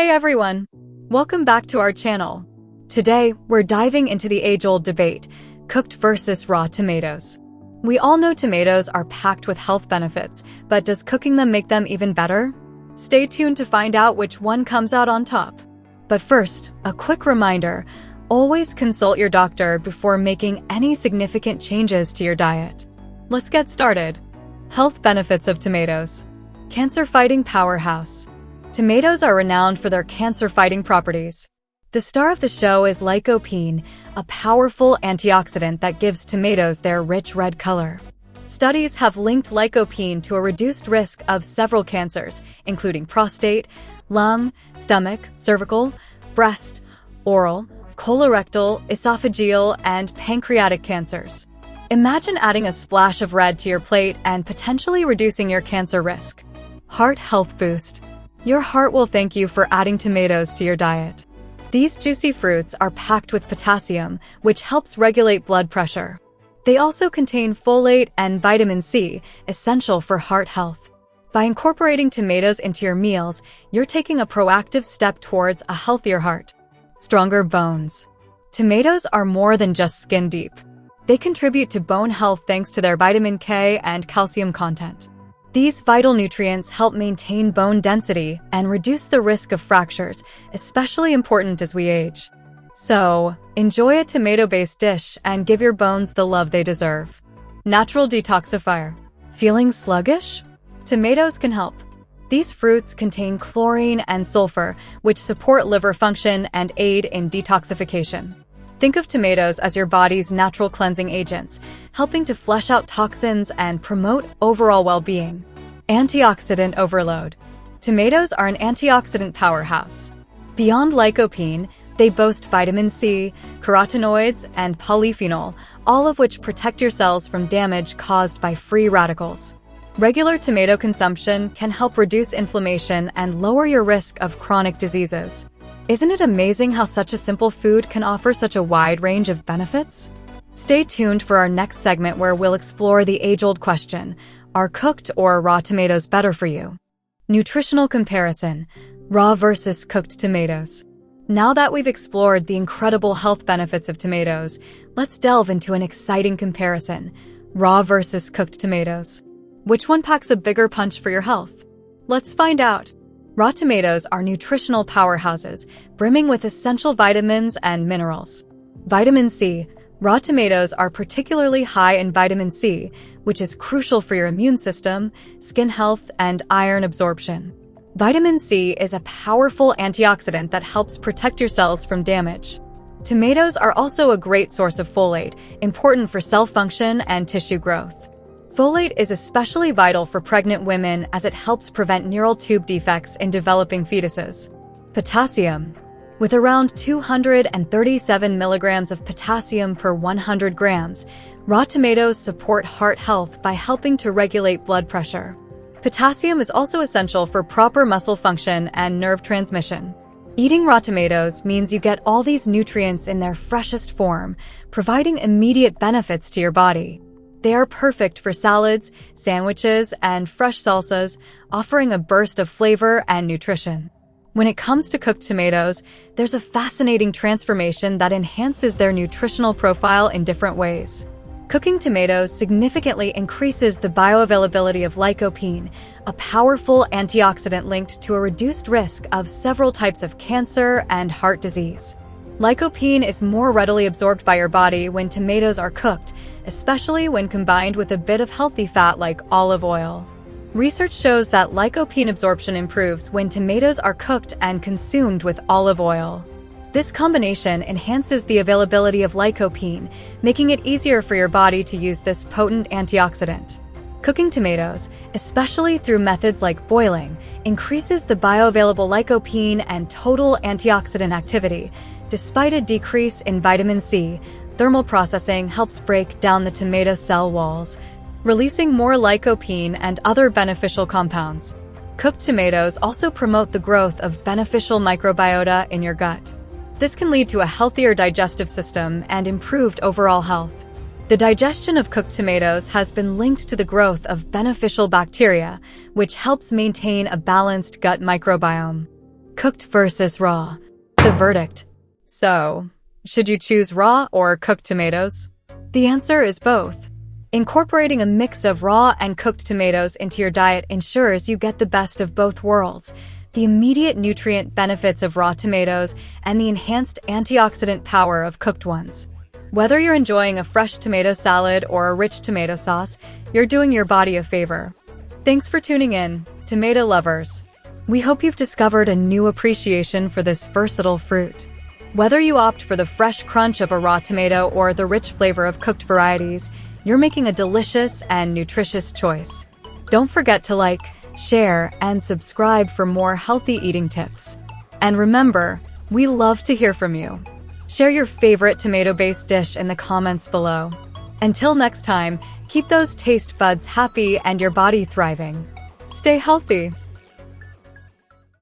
Hey everyone! Welcome back to our channel. Today, we're diving into the age-old debate, cooked versus raw tomatoes. We all know tomatoes are packed with health benefits, but does cooking them make them even better? Stay tuned to find out which one comes out on top. But first, a quick reminder, always consult your doctor before making any significant changes to your diet. Let's get started. Health benefits of tomatoes. Cancer-fighting powerhouse. Tomatoes are renowned for their cancer-fighting properties. The star of the show is lycopene, a powerful antioxidant that gives tomatoes their rich red color. Studies have linked lycopene to a reduced risk of several cancers, including prostate, lung, stomach, cervical, breast, oral, colorectal, esophageal, and pancreatic cancers. Imagine adding a splash of red to your plate and potentially reducing your cancer risk. Heart health boost. Your heart will thank you for adding tomatoes to your diet. These juicy fruits are packed with potassium, which helps regulate blood pressure. They also contain folate and vitamin C, essential for heart health. By incorporating tomatoes into your meals, you're taking a proactive step towards a healthier heart. Stronger bones. Tomatoes are more than just skin deep. They contribute to bone health thanks to their vitamin K and calcium content. These vital nutrients help maintain bone density and reduce the risk of fractures, especially important as we age. So, enjoy a tomato-based dish and give your bones the love they deserve. Natural detoxifier. Feeling sluggish? Tomatoes can help. These fruits contain chlorine and sulfur, which support liver function and aid in detoxification. Think of tomatoes as your body's natural cleansing agents, helping to flush out toxins and promote overall well-being. Antioxidant overload. Tomatoes are an antioxidant powerhouse. Beyond lycopene, they boast vitamin C, carotenoids, and polyphenol, all of which protect your cells from damage caused by free radicals. Regular tomato consumption can help reduce inflammation and lower your risk of chronic diseases. Isn't it amazing how such a simple food can offer such a wide range of benefits? Stay tuned for our next segment where we'll explore the age-old question, are cooked or raw tomatoes better for you? Nutritional comparison, raw versus cooked tomatoes. Now that we've explored the incredible health benefits of tomatoes, let's delve into an exciting comparison, raw versus cooked tomatoes. Which one packs a bigger punch for your health? Let's find out. Raw tomatoes are nutritional powerhouses, brimming with essential vitamins and minerals. Vitamin C. Raw tomatoes are particularly high in vitamin C, which is crucial for your immune system, skin health, and iron absorption. Vitamin C is a powerful antioxidant that helps protect your cells from damage. Tomatoes are also a great source of folate, important for cell function and tissue growth. Folate is especially vital for pregnant women as it helps prevent neural tube defects in developing fetuses. Potassium. With around 237 milligrams of potassium per 100 grams, raw tomatoes support heart health by helping to regulate blood pressure. Potassium is also essential for proper muscle function and nerve transmission. Eating raw tomatoes means you get all these nutrients in their freshest form, providing immediate benefits to your body. They are perfect for salads, sandwiches, and fresh salsas, offering a burst of flavor and nutrition. When it comes to cooked tomatoes, there's a fascinating transformation that enhances their nutritional profile in different ways. Cooking tomatoes significantly increases the bioavailability of lycopene, a powerful antioxidant linked to a reduced risk of several types of cancer and heart disease. Lycopene is more readily absorbed by your body when tomatoes are cooked, especially when combined with a bit of healthy fat like olive oil. Research shows that lycopene absorption improves when tomatoes are cooked and consumed with olive oil. This combination enhances the availability of lycopene, making it easier for your body to use this potent antioxidant. Cooking tomatoes, especially through methods like boiling, increases the bioavailable lycopene and total antioxidant activity. Despite a decrease in vitamin C, thermal processing helps break down the tomato cell walls, releasing more lycopene and other beneficial compounds. Cooked tomatoes also promote the growth of beneficial microbiota in your gut. This can lead to a healthier digestive system and improved overall health. The digestion of cooked tomatoes has been linked to the growth of beneficial bacteria, which helps maintain a balanced gut microbiome. Cooked versus raw. The verdict. So, should you choose raw or cooked tomatoes? The answer is both. Incorporating a mix of raw and cooked tomatoes into your diet ensures you get the best of both worlds: the immediate nutrient benefits of raw tomatoes and the enhanced antioxidant power of cooked ones. Whether you're enjoying a fresh tomato salad or a rich tomato sauce, you're doing your body a favor. Thanks for tuning in, tomato lovers. We hope you've discovered a new appreciation for this versatile fruit. Whether you opt for the fresh crunch of a raw tomato or the rich flavor of cooked varieties, you're making a delicious and nutritious choice. Don't forget to like, share, and subscribe for more healthy eating tips. And remember, we love to hear from you. Share your favorite tomato-based dish in the comments below. Until next time, keep those taste buds happy and your body thriving. Stay healthy.